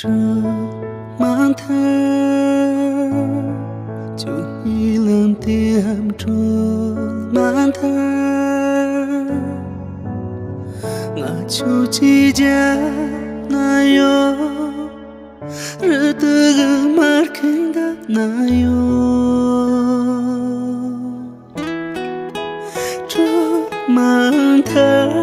这晚tháng cho hi lần tiêm cho晚tháng ngã chú chi gia na yo rơ tơ gơ mát kinh đã na yo cho晚tháng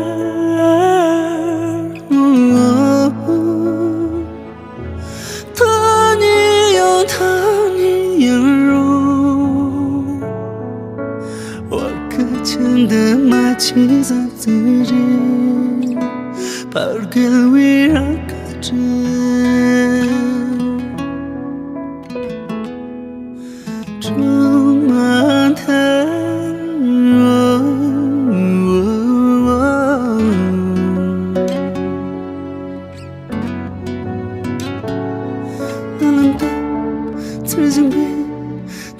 真的马起在自己，把个围绕个着，充满它。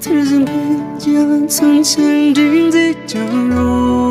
曾经被将从相定在角落。